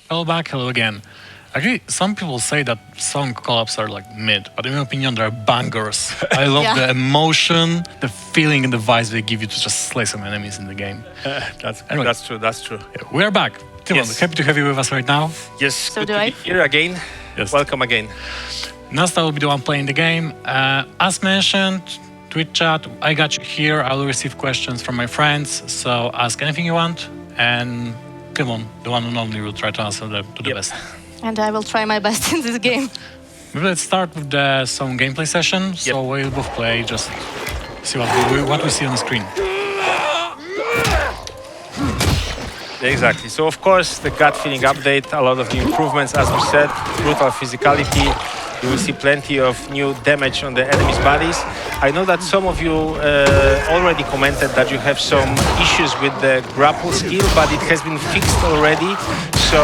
Hello back, hello again. Actually, some people say that song collabs are like mid, but in my opinion, they're bangers. I love Yeah. the emotion, the feeling, and the vibes they give you to just slay some enemies in the game. Anyway. That's true. That's true. Yeah, we are back. Timon, Yes. happy to have you with us right now. Yes, So good do to I. be here again. Yes. Welcome again. Nasta will be the one playing the game. As mentioned, Twitch chat, I got you here. I will receive questions from my friends, so ask anything you want, and Timon, the one and only, will try to answer them to the Yep. best. And I will try my best in this game. Maybe let's start with some gameplay session. So we'll both play, just see what we see on the screen. Exactly. So of course the gut feeling update, a lot of new improvements, as we said, brutal physicality. You will see plenty of new damage on the enemy's bodies. I know that some of you already commented that you have some issues with the grapple skill, but it has been fixed already. So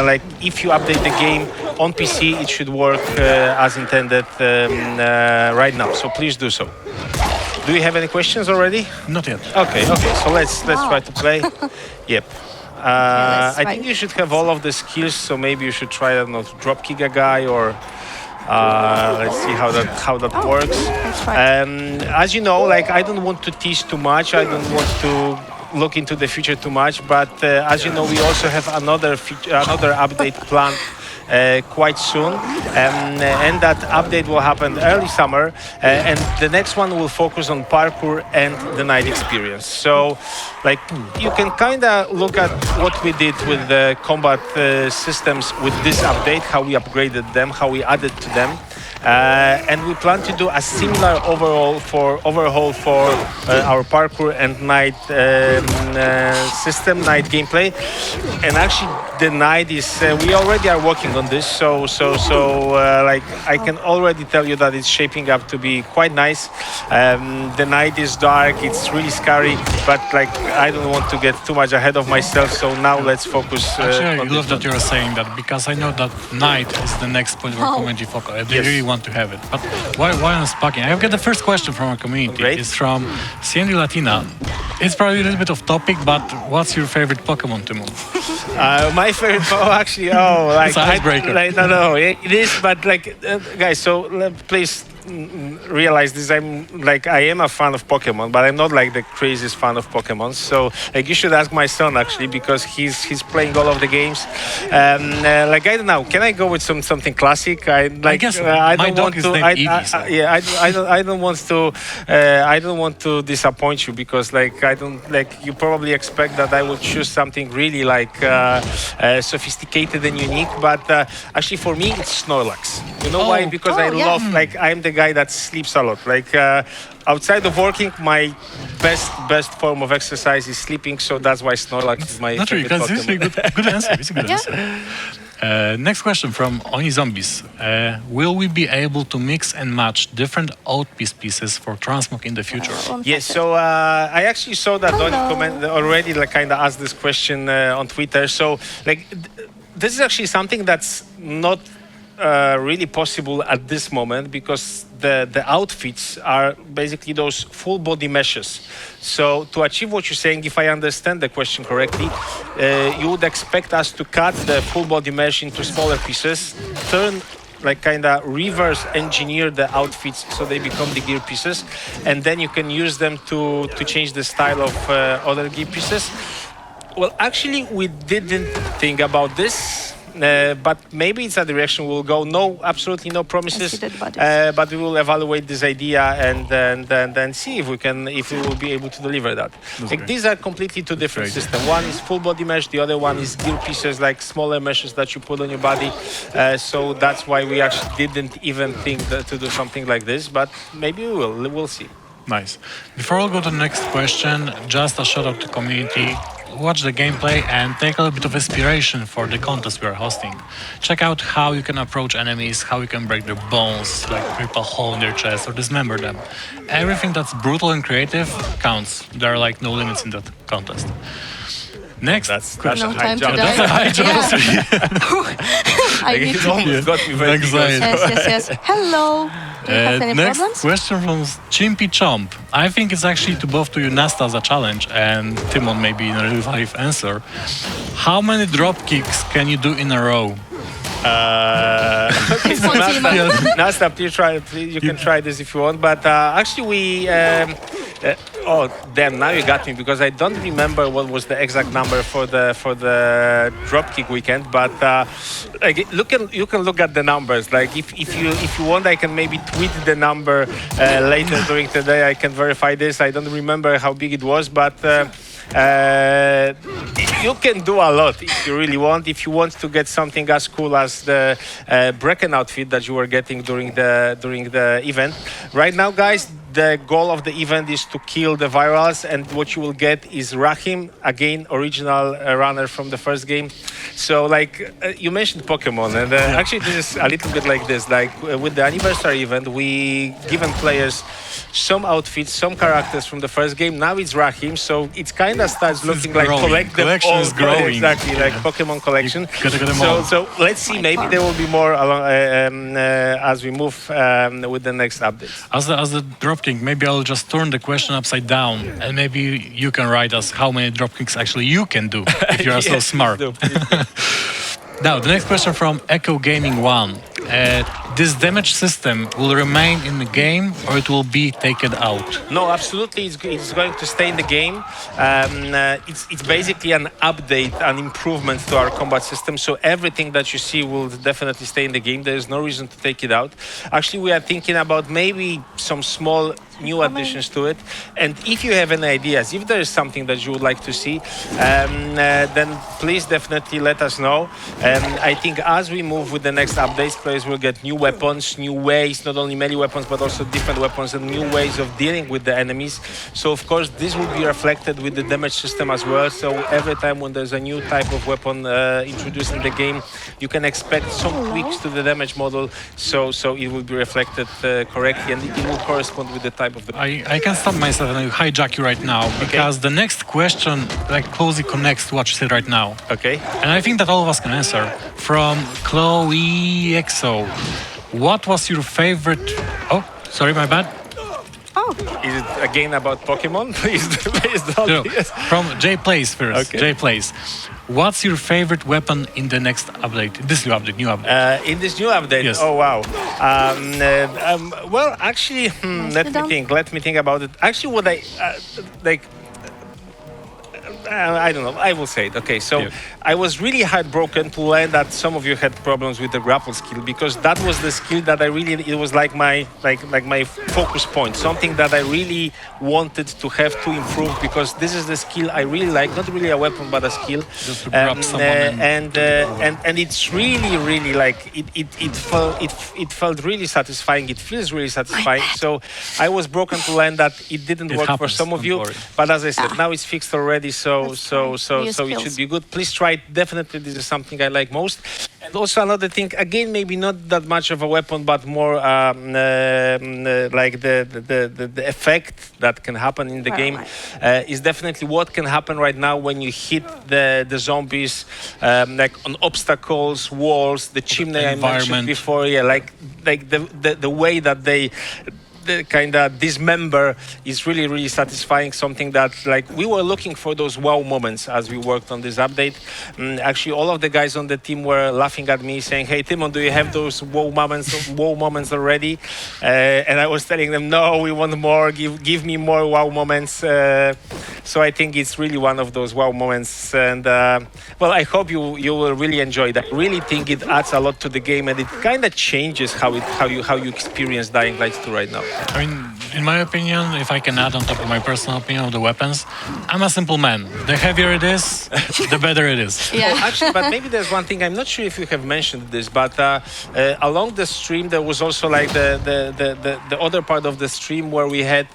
like if you update the game on PC, it should work as intended right now. So please do so. Do you have any questions already? Not yet. Okay. So let's try to play. Yep. let's I try. think you should have all of the skills, so maybe you should try, I don't know, to drop kick a guy, or let's see how that works. Let's try. As you know, like I don't want to tease too much. I don't want to look into the future too much. But as you know, we also have another update planned quite soon, and that update will happen early summer, and the next one will focus on parkour and the night experience. So like you can kind of look at what we did with the combat systems with this update, how we upgraded them, how we added to them. And we plan to do a similar overhaul for our parkour and night system, night gameplay. And actually, the night is we already are working on this. So like I can already tell you that it's shaping up to be quite nice. The night is dark, it's really scary, but like I don't want to get too much ahead of myself. So now let's focus. Actually, I on love this that one. you're saying that, because I know that night is the next point where community focus. They Yes. really want to have it. But why I'm sparking? I've got the first question from our community. Great. It's from Cindy Latina. It's probably a little bit off topic, but what's your favorite Pokemon, Timon? My favorite, like It's an icebreaker. no, it is, but like, guys, so please realize this. I am a fan of Pokemon, but I'm not like the craziest fan of Pokemon. So like, you should ask my son actually, because he's playing all of the games. Like I don't know, can I go with something classic? I guess I my don't dog want is to. named Eevee, so. I don't want to. I don't want to disappoint you, because like I don't like you probably expect that I would choose something really like sophisticated and unique, but actually for me it's Snorlax. You know why? Because I yeah. love, like I'm the guy that sleeps a lot. Like outside of working, my best form of exercise is sleeping. So that's why Snorlax is my Not really, favorite because this is a Pokemon. good answer. It's a good Yeah. answer. Next question from Oni Zombies. Will we be able to mix and match different outpiece pieces for transmog in the future? Yes, so I actually saw that Donny Hello. comment already, like kind of asked this question on Twitter. So like this is actually something that's not really possible at this moment, because the outfits are basically those full body meshes. So to achieve what you're saying, if I understand the question correctly, you would expect us to cut the full body mesh into smaller pieces, turn like kind of reverse engineer the outfits so they become the gear pieces, and then you can use them to change the style of other gear pieces. Well, actually, we didn't think about this, but maybe it's a direction we'll go. No, absolutely no promises, Considered bodies. but we will evaluate this idea and then see if we will be able to deliver that. Like, great. these are completely two different great. systems. One is full body mesh, the other one is gear pieces, like smaller meshes that you put on your body. So that's why we actually didn't even think to do something like this, but maybe we will. We'll see. Nice. Before I go to the next question, just a shout out to community. Watch the gameplay and take a little bit of inspiration for the contest we are hosting. Check out how you can approach enemies, how you can break their bones, like rip a hole in their chest or dismember them. Everything that's brutal and creative counts. There are like no limits in that contest. Next, That's No a high time to jump. die. That's a high jump. Yeah. I need It to. almost got me very Anxiety. close. Yes. Hello. Do you have any Next problems? question from Chimpy Chomp. I think it's actually to both to you, Nasta, as a challenge, and Timon maybe in a real life answer. How many drop kicks can you do in a row? Okay, so Nasta, please, you can try this if you want. But actually, oh, damn! Now you got me because I don't remember what was the exact number for the dropkick weekend. But like, you can look at the numbers. Like if you want, I can maybe tweet the number later during the day. I can verify this. I don't remember how big it was, but. You can do a lot if you really want. If you want to get something as cool as the Brecken outfit that you were getting during the event. Right now, guys, the goal of the event is to kill the virals, and what you will get is Rahim, again, original runner from the first game. So, like, you mentioned Pokemon, and actually this is a little bit like this. Like, with the anniversary event, we given players some outfits, some characters from the first game. Now it's Rahim, so it kind of starts looking like collection is growing. Exactly, like Pokemon collection. Gotta get them all. So let's see. Maybe there will be more along, as we move with the next updates. As the dropkick, maybe I'll just turn the question upside down, and maybe you can write us how many dropkicks actually you can do if you are so smart. Please do. Now, the next question from Echo Gaming 1. This damage system will remain in the game, or it will be taken out? No, absolutely, it's going to stay in the game. It's basically an update, an improvement to our combat system. So everything that you see will definitely stay in the game. There is no reason to take it out. Actually, we are thinking about maybe some small new additions to it. And if you have any ideas, if there is something that you would like to see, then please definitely let us know. I think as we move with the next updates, players will get new weapons, new ways, not only melee weapons, but also different weapons and new ways of dealing with the enemies. So, of course, this will be reflected with the damage system as well. So every time when there's a new type of weapon introduced in the game, you can expect some tweaks to the damage model. So it will be reflected correctly, and it will correspond with the type of the... I can stop myself and hijack you right now, because the next question like closely connects to what you said right now. Okay. And I think that all of us can answer. From Chloe EXO. What was your favorite... Oh, sorry, my bad. Oh. Is it again about Pokemon? Please don't. No, from J Plays first. Okay. J Plays. What's your favorite weapon in the next update? This new update. In this new update? Yes. Oh, wow. Well, actually, let me think about it. Actually, what I like... I don't know. I will say it. Okay, so I was really heartbroken to learn that some of you had problems with the grapple skill, because that was the skill that I really, it was like my focus point, something that I really wanted to have to improve, because this is the skill I really like, not really a weapon but a skill. Just to grab someone and it's really like it felt really satisfying. It feels really satisfying. So I was broken to learn that it didn't work for some of you, but as I said, now it's fixed already. So it should be good. Please try it. Definitely, this is something I like most. And also another thing, again, maybe not that much of a weapon, but more like the effect that can happen in the game is definitely what can happen right now when you hit the zombies, like on obstacles, walls, the chimney I mentioned before. Yeah, like the way that they kind of dismember is really satisfying. Something that, like, we were looking for those wow moments as we worked on this update. Actually, all of the guys on the team were laughing at me, saying, "Hey, Timon, do you have those wow moments already?" And I was telling them, "No, we want more. Give me more wow moments." So I think it's really one of those wow moments, and well, I hope you will really enjoy that. I really think it adds a lot to the game, and it kind of changes how you experience Dying Light 2 right now. I mean, in my opinion, if I can add on top of my personal opinion of the weapons, I'm a simple man. The heavier it is, the better it is. Yeah. Oh, actually, but maybe there's one thing. I'm not sure if you have mentioned this, but along the stream there was also like the other part of the stream where we had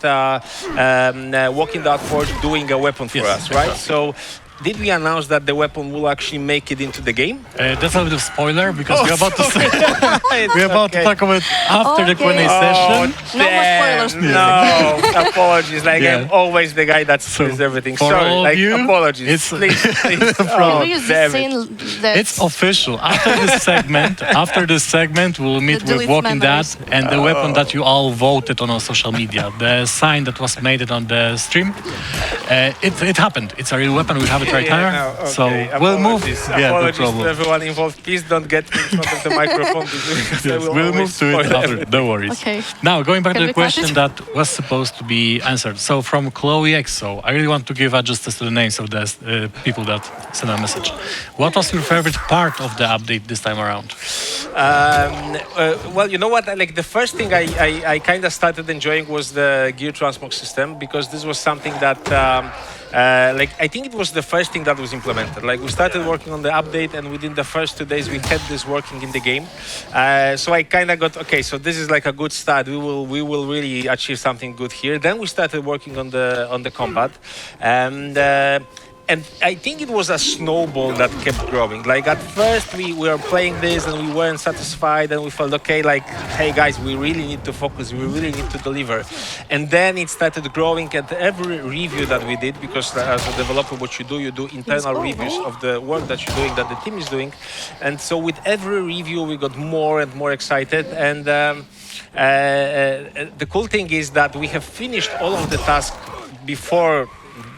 Walking Dark Forge doing a weapon for us, right? So did we announce that the weapon will actually make it into the game? That's a bit of spoiler because we're about to It's we're about to okay. talk about after the Okay. Q&A Oh, session. No more damn, spoilers, please. No, apologies. Like Yeah. I'm always the guy that spoils everything. for Sorry, all of like you, apologies. it's- Please, please. Can Oh, we use damn this it. scene that It's official. After this segment, we'll meet The with delete Walking Dead memories. and the weapon that you all voted on social media. The sign that was made on the stream. It happened. It's a real weapon. We have it right here. Yeah, no, So okay. we'll move. Apologies. Yeah, no Apologies to problem. everyone involved. Please don't get me in front of the microphone because I Yes, will we'll always move to it spoil after. everything. No worries. Okay. Now, going back Can to we the cut question it? that was supposed to be answered. So, from Chloe X, so I really want to give justice to the names of the people that sent a message. What was your favorite part of the update this time around? Well, you know what? Like the first thing I kind of started enjoying was the gear transmog system because this was something that. Like I think it was the first thing that was implemented. Like we started working on the update, and within the first 2 days we had this working in the game. So I kind of got okay. So this is like a good start. We will really achieve something good here. Then we started working on the combat, and I think it was a snowball that kept growing. Like at first we were playing this and we weren't satisfied and we felt okay, like, hey guys, we really need to focus, we really need to deliver. And then it started growing at every review that we did, because as a developer, what you do internal reviews of the work that you're doing, that the team is doing. And so with every review we got more and more excited. And the cool thing is that we have finished all of the tasks before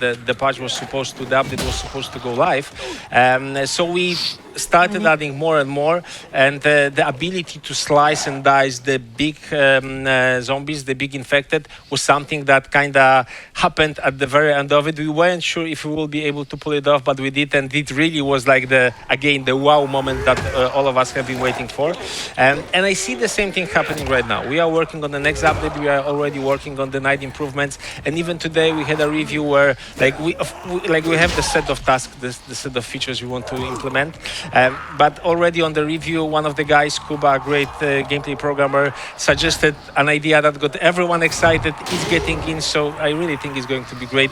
the patch was supposed to, the update was supposed to go live. So we started adding more and more, and the ability to slice and dice the big zombies, the big infected, was something that kind of happened at the very end of it. We weren't sure if we will be able to pull it off, but we did, and it really was like the wow moment that all of us have been waiting for. And I see the same thing happening right now. We are working on the next update. We are already working on the night improvements, and even today we had a review where we have the set of tasks, the set of features we want to implement. But already on the review, one of the guys, Kuba, a great gameplay programmer, suggested an idea that got everyone excited. It's getting in, so I really think it's going to be great.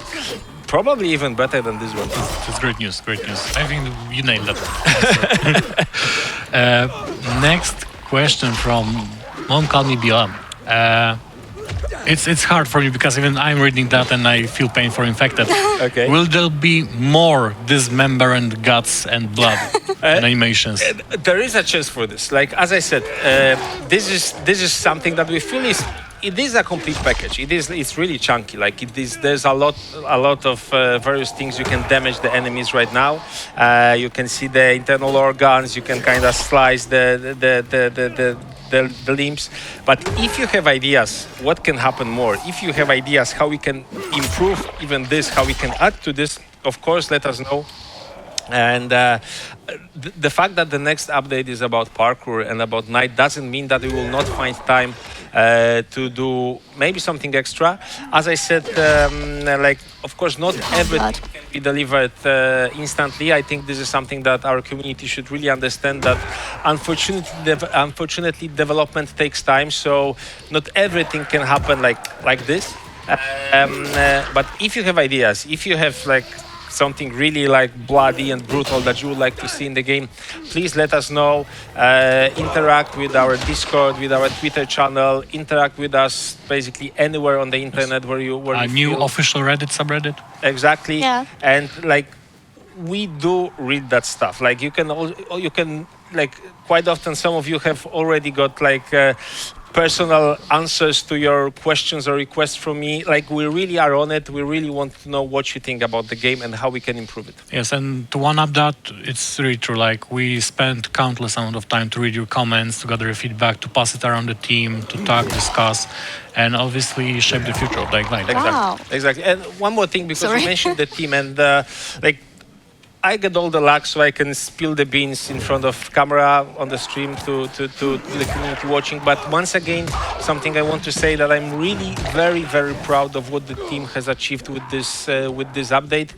Probably even better than this one. It's great news, great news. I think you nailed that. Next question from Mom Call Me Bilam. It's hard for me because even I'm reading that and I feel pain for infected. Okay. Will there be more dismemberment, guts and blood and animations? There is a chance for this. Like as I said, this is something that we feel it is a complete package. It's really chunky. Like it is. There's a lot of various things you can damage the enemies right now. You can see the internal organs. You can kind of slice the limbs. But if you have ideas, what can happen more? If you have ideas how we can improve even this, how we can add to this, of course, let us know. And the fact that the next update is about parkour and about night doesn't mean that we will not find time to do maybe something extra. As I said, like of course not everything can be delivered instantly. I think this is something that our community should really understand, that unfortunately development takes time, so not everything can happen like this. But if you have ideas, if you have like something really like bloody and brutal that you would like to see in the game, please let us know. Interact with our Discord, with our Twitter channel, interact with us basically anywhere on the internet where you A new feel. official Reddit subreddit? Exactly. Yeah. And like we do read that stuff. Like you can like quite often some of you have already got like personal answers to your questions or requests from me. Like we really are on it. We really want to know what you think about the game and how we can improve it. Yes, and to one up that, it's really true. Like we spent countless amount of time to read your comments, to gather your feedback, to pass it around the team, to talk, discuss, and obviously shape the future of Dying Light. Wow. Exactly. And one more thing, because Sorry. you mentioned the team, and like I get all the luck so I can spill the beans in front of camera on the stream to the community watching. But once again, something I want to say, that I'm really very, very proud of what the team has achieved with this update.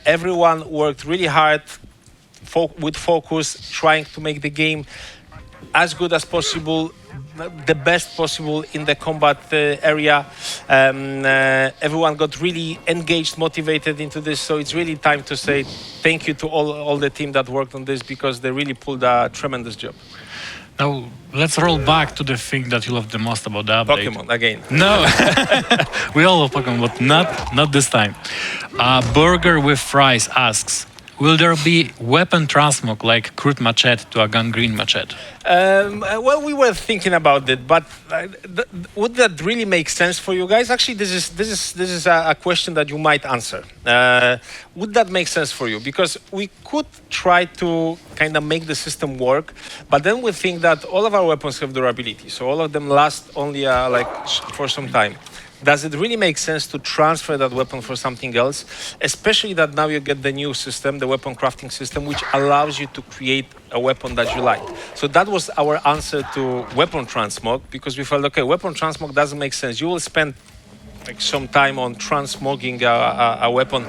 Everyone worked really hard with focus, trying to make the game as good as possible, the best possible in the combat area. Everyone got really engaged, motivated into this. So it's really time to say thank you to all the team that worked on this, because they really pulled a tremendous job. Now, let's roll back to the thing that you love the most about the update. Pokemon again. No, we all love Pokemon, but not this time. Burger with Fries asks, will there be weapon transmog like crude machete to a gangrene machete? Well, we were thinking about it, but would that really make sense for you guys? Actually, this is a question that you might answer. Would that make sense for you? Because we could try to kind of make the system work, but then we think that all of our weapons have durability, so all of them last only for some time. Does it really make sense to transfer that weapon for something else? Especially that now you get the new system, the weapon crafting system, which allows you to create a weapon that you like. So that was our answer to weapon transmog, because we felt, okay, weapon transmog doesn't make sense. You will spend like some time on transmogging a weapon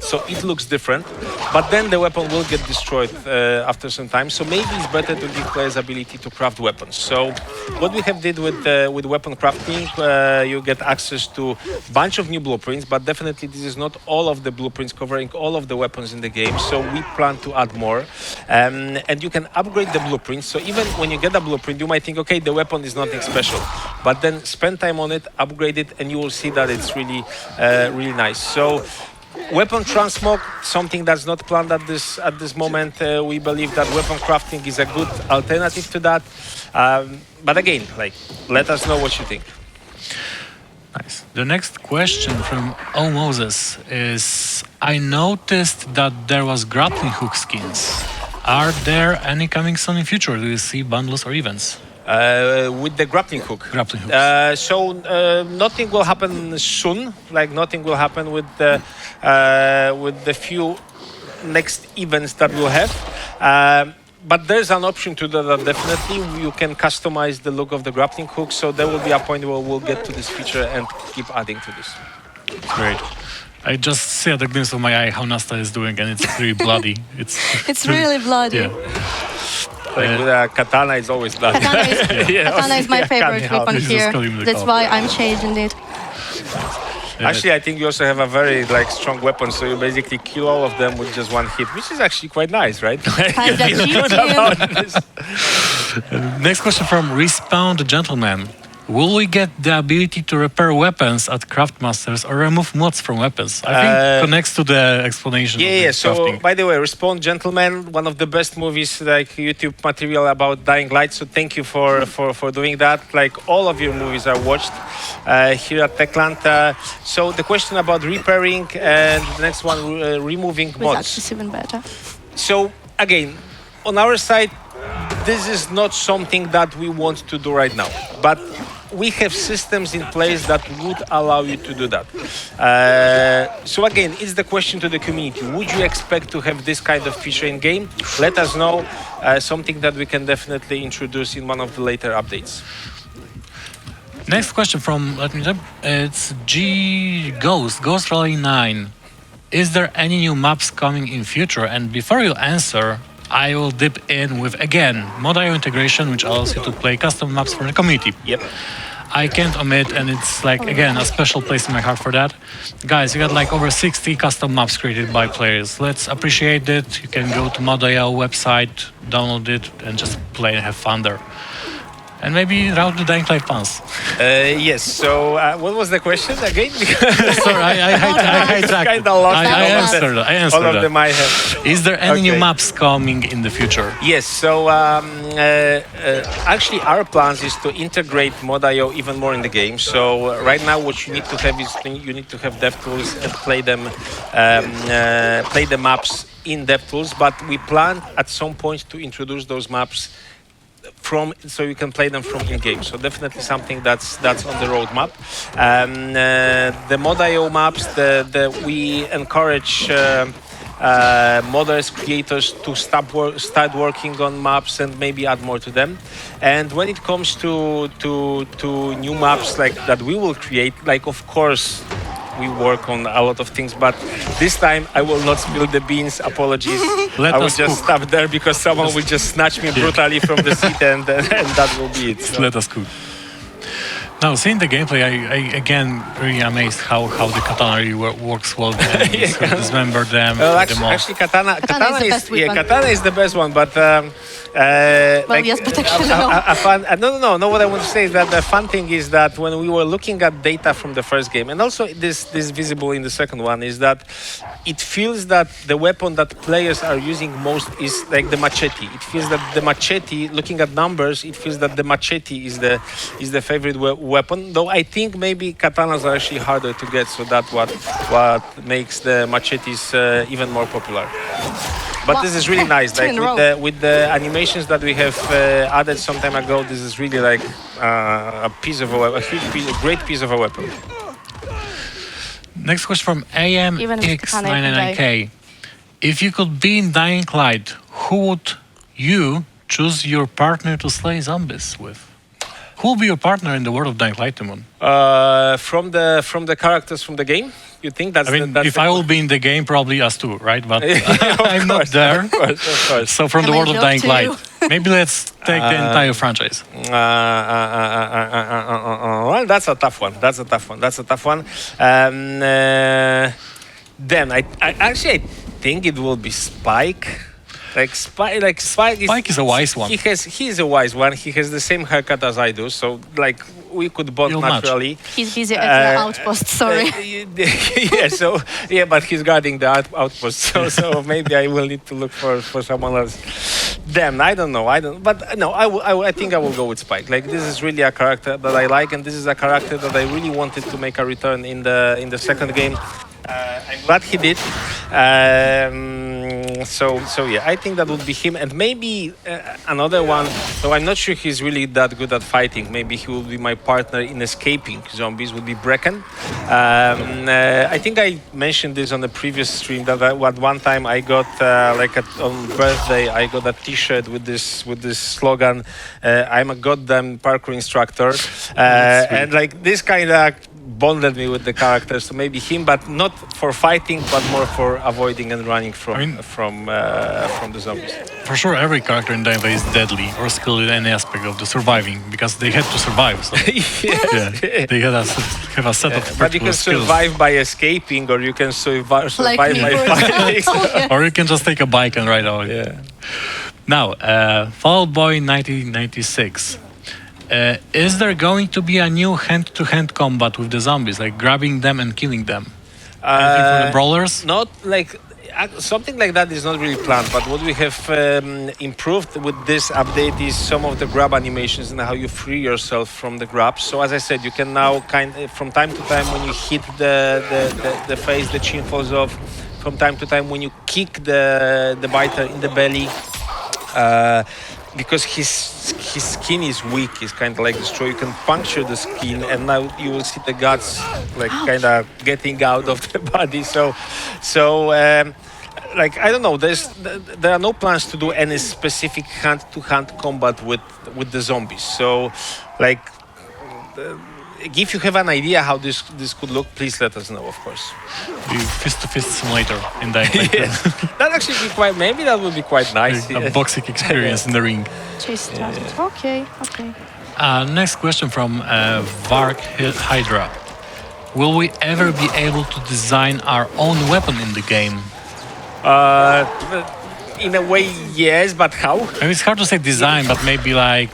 so it looks different, but then the weapon will get destroyed after some time. So maybe it's better to give players ability to craft weapons. So what we have did with weapon crafting, you get access to a bunch of new blueprints, but definitely this is not all of the blueprints covering all of the weapons in the game. So we plan to add more, and you can upgrade the blueprints. So even when you get a blueprint, you might think, okay, the weapon is nothing special, but then spend time on it, upgrade it, and you will see that it's really, really nice. So weapon transmog, something that's not planned at this moment. We believe that weapon crafting is a good alternative to that. But again, let us know what you think. Nice. The next question from O Moses is: I noticed that there was grappling hook skins. Are there any coming soon in future? Do you see bundles or events? With the grappling hook. Grappling hooks. So nothing will happen soon. Nothing will happen with the few next events that we'll have. But there's an option to do that. Definitely, you can customize the look of the grappling hook. So there will be a point where we'll get to this feature and keep adding to this. Great. I just see at the glimpse of my eye how Nasta is doing, and it's pretty bloody. It's really bloody. Yeah. With a katana, it's always bloody. Katana is my favorite weapon This is here. calling the That's call. why I'm changing it. Actually, I think you also have a very strong weapon, so you basically kill all of them with just one hit, which is actually quite nice, right? Kinda You feel good cheating. about this. Next question from Respawned Gentleman. Will we get the ability to repair weapons at Craftmasters or remove mods from weapons? I think connects to the explanation. Yeah. Of the So, crafting. by the way, Respawn Gentleman, one of the best movies, YouTube material about Dying Light. So, thank you for doing that. All of your movies are watched here at Techland. So, the question about repairing and the next one, removing With mods. access even better. So, again, on our side, this is not something that we want to do right now, but we have systems in place that would allow you to do that. So again, it's the question to the community. Would you expect to have this kind of feature in game? Let us know. Something that we can definitely introduce in one of the later updates. Next question from, it's Ghost Rally 9. Is there any new maps coming in future? And before you answer, I will dip in with, again, Mod.io integration, which allows you to play custom maps for the community. Yep. I can't omit, and it's again, a special place in my heart for that. Guys, you got over 60 custom maps created by players. Let's appreciate it. You can go to Mod.io website, download it, and just play and have fun there. And maybe route the Dying Light fans. Yes. So, what was the question again? Sorry, I hijacked. Kinda lost I answered. I answered. All of that. them I have. Is there any new Okay. maps coming in the future? Yes, so actually our plans is to integrate Mod.io even more in the game. So right now what you need to have is you need to have DevTools and play the maps in DevTools, but we plan at some point to introduce those maps so you can play them from in-game. So definitely something that's on the roadmap. The Mod.io maps, we encourage modders, creators to start working on maps and maybe add more to them. And when it comes to new maps that we will create, of course, we work on a lot of things, but this time I will not spill the beans. Apologies. Let I will us just cook. stop there because someone will just snatch me brutally from the seat, and that will be it. So. Let us cook. Now, seeing the gameplay, I again really amazed how the katana really works well. Dismember them. Well, them off. actually, katana is the best weapon. katana is the best one, but yes, but actually no. no. What I want to say is that the fun thing is that when we were looking at data from the first game, and also this visible in the second one, is that it feels that the weapon that players are using most is like the machete. It feels that the machete, looking at numbers, it feels that the machete is the favorite weapon. Though I think maybe katanas are actually harder to get, so that's what makes the machetes even more popular. But this is really nice. Like with the animations that we have added some time ago, this is really like a piece of a great piece of a weapon. Next question from AMX99K. If you could be in Dying Light, who would you choose your partner to slay zombies with? Who will be your partner in the world of Dying Light, Timon? From the characters from the game, you think that's? I mean, that's if I will be in the game, probably us too, right? But I'm not course, there. Of course. So from the I world of joke Dying to Light, you. maybe let's take the entire franchise. Well, that's a tough one. Then I actually think it will be Spike. Spike Spike is a wise one. He's a wise one. He has the same haircut as I do, so like we could bond You'll naturally. He's busy at the outpost, sorry. But he's guarding the outpost, so maybe I will need to look for someone else. Then I don't know. But no, I think I will go with Spike. Like this is really a character that I like, and this is a character that I really wanted to make a return in the second game. I'm glad he did. So yeah, I think that would be him, and maybe another one. Though I'm not sure he's really that good at fighting. Maybe he will be my partner in escaping zombies. Would be Brecken. I think I mentioned this on the previous stream that at one time I got on birthday I got a T-shirt with this slogan. I'm a goddamn parkour instructor, and like this kind of bonded me with the character, so maybe him, but not for fighting, but more for avoiding and running from the zombies. For sure, every character in Dying Light is deadly or skilled in any aspect of the surviving because they had to survive. So. They have a set of but you can skills. survive by escaping, or you can survive Like by me, for fighting. example. Or you can just take a bike and ride out. Yeah. Now, Fallout Boy 1996. Is there going to be a new hand-to-hand combat with the zombies, like grabbing them and killing them? Anything for the brawlers? Not like something like that is not really planned. But what we have improved with this update is some of the grab animations and how you free yourself from the grabs. So as I said, you can now from time to time when you hit the face, the chin falls off. From time to time when you kick the biter in the belly. Because his skin is weak, he's kind of like destroyed. You can puncture the skin, and now you will see the guts like kind of getting out of the body. So like I don't know. There are no plans to do any specific hand-to-hand combat with the zombies. So like. If you have an idea how this could look, please let us know, of course. The fist-to-fist simulator in Dying Light. Yes. That actually maybe that would be quite nice. Like a boxing experience in the ring. Okay. Next question from Vark Hydra. Will we ever be able to design our own weapon in the game? In a way, yes, but how? I mean, it's hard to say design, but maybe like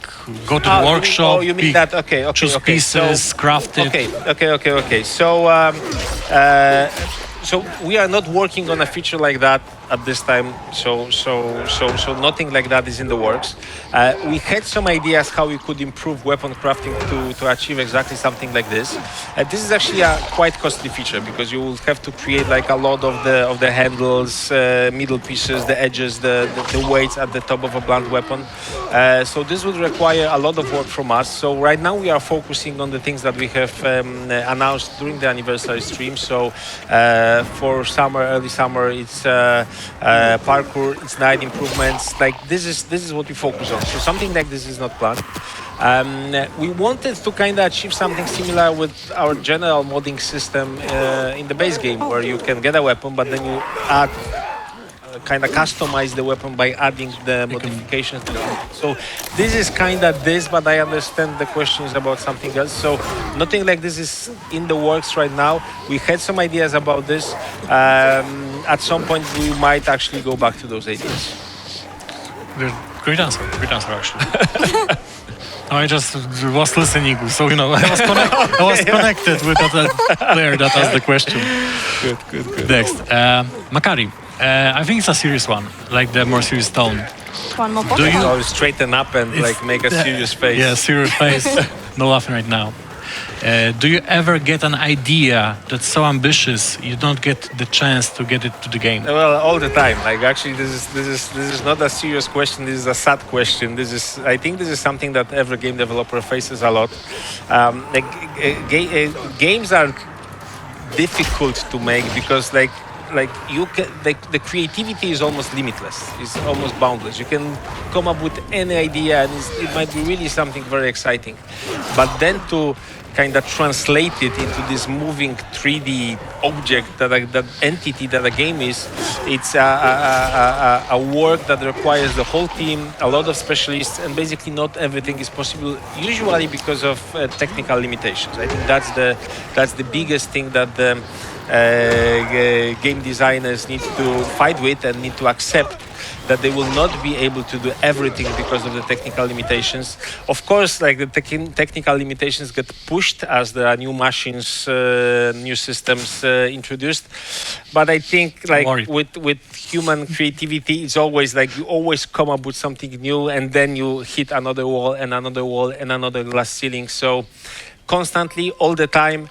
go to the workshop, you mean that? Okay. choose pieces, craft it. Okay. So we are not working on a feature like that at this time. So nothing like that is in the works. We had some ideas how we could improve weapon crafting to achieve exactly something like this. This is actually a quite costly feature because you will have to create like a lot of the handles, middle pieces, the edges, the weights at the top of a blunt weapon. So this would require a lot of work from us. So right now we are focusing on the things that we have announced during the anniversary stream. So for early summer, it's parkour, it's night improvements. Like this is what we focus on. So something like this is not planned. We wanted to kind of achieve something similar with our general modding system in the base game, where you can get a weapon, but then you add kind of customize the weapon by adding the modifications. So this is kind of this, but I understand the question is about something else. So nothing like this is in the works right now. We had some ideas about this. At some point, we might actually go back to those ideas. Great answer actually. I just was listening, so I was connected with that player that asked the question. Good. Next, Makari. I think it's a serious one, like the more serious tone. One more Do you- So straighten up and like make a serious face. Yeah, serious face. No laughing right now. Do you ever get an idea that's so ambitious you don't get the chance to get it to the game? Well, all the time. Like actually, this is not a serious question. This is a sad question. I think this is something that every game developer faces a lot. Games are difficult to make because you can the creativity is almost limitless. It's almost boundless. You can come up with any idea, and it might be really something very exciting. But then to kind of translate it into this moving 3D object, that entity that a game is, it's a work that requires the whole team, a lot of specialists, and basically not everything is possible, usually because of technical limitations. I think that's the biggest thing that the game designers need to fight with and need to accept, that they will not be able to do everything because of the technical limitations. Of course, like the technical limitations get pushed as there are new machines, new systems introduced. But I think with human creativity, it's always like you always come up with something new, and then you hit another wall and another wall and another glass ceiling. So constantly, all the time.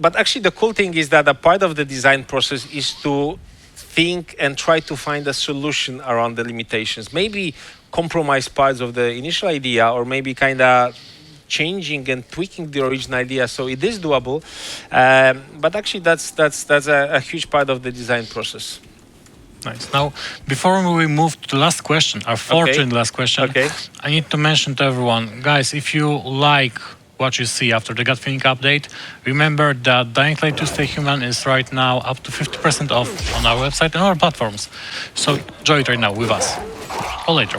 But actually, the cool thing is that a part of the design process is to think and try to find a solution around the limitations. Maybe compromise parts of the initial idea, or maybe kind of changing and tweaking the original idea so it is doable. But actually, that's a huge part of the design process. Nice. Now, before we move to the last question, our fortunate last question, I need to mention to everyone, guys, if you like what you see after the gut feeling update, remember that Dying Light 2 Stay Human is right now up to 50% off on our website and our platforms. So enjoy it right now with us, or later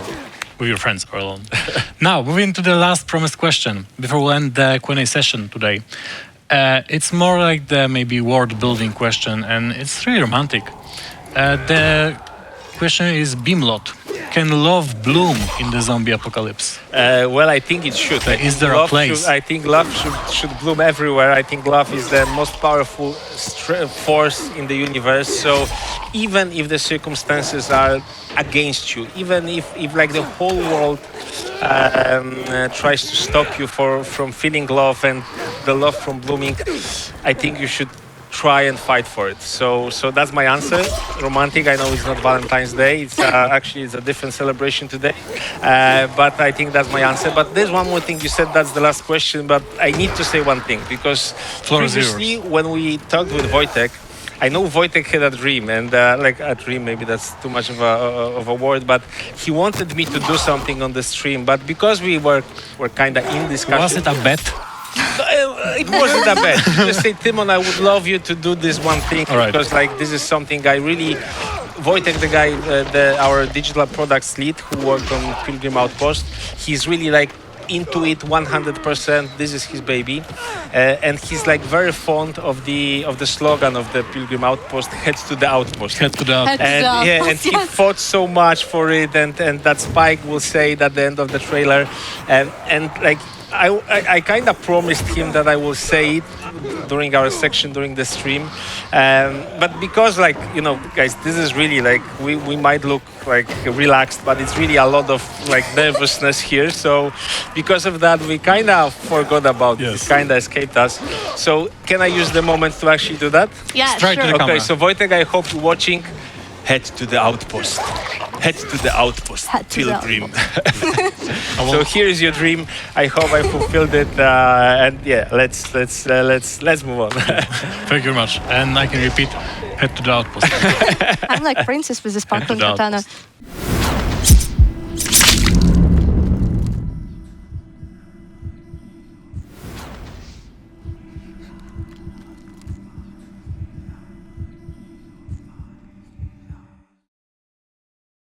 with your friends or alone. Now, moving to the last promised question before we end the Q&A session today. It's more like the maybe world building question, and it's really romantic. The question is, Beamlot, can love bloom in the zombie apocalypse? Well, I think it should. Is there a place? I think love should bloom everywhere. I think love is the most powerful force in the universe. So even if the circumstances are against you, even if like the whole world tries to stop you from feeling love and the love from blooming, I think you should try and fight for it. So that's my answer. Romantic. I know it's not Valentine's Day. It's actually it's a different celebration today. But I think that's my answer. But there's one more thing you said. That's the last question. But I need to say one thing, because previously when we talked with Wojtek, I know Wojtek had a dream, and like a dream, maybe that's too much of a word, but he wanted me to do something on the stream. But because we were kind of in discussion. Was it a bet? It wasn't that bad. You just say, Timon, I would love you to do this one thing, because like this is something I really. Wojtek, the guy, our digital products lead who worked on Pilgrim Outpost, he's really like into it 100%. This is his baby, and he's like very fond of the slogan of the Pilgrim Outpost: "Head to the outpost." Head to the outpost. And he fought so much for it, and that Spike will say it at the end of the trailer, and like. I kind of promised him that I will say it during our section, during the stream. But because, like, guys, this is really like, we might look like relaxed, but it's really a lot of like nervousness here. So because of that, we kind of forgot about it. It kind of escaped us. So can I use the moment to actually do that? Yeah, Straight to the camera. Okay, so Wojtek, I hope you're watching. Head to the outpost. Head to the outpost. Pilgrim. So here is your dream. I hope I fulfilled it. And yeah, let's move on. Thank you very much. And I can repeat, head to the outpost. I'm like princess with the sparkling katana.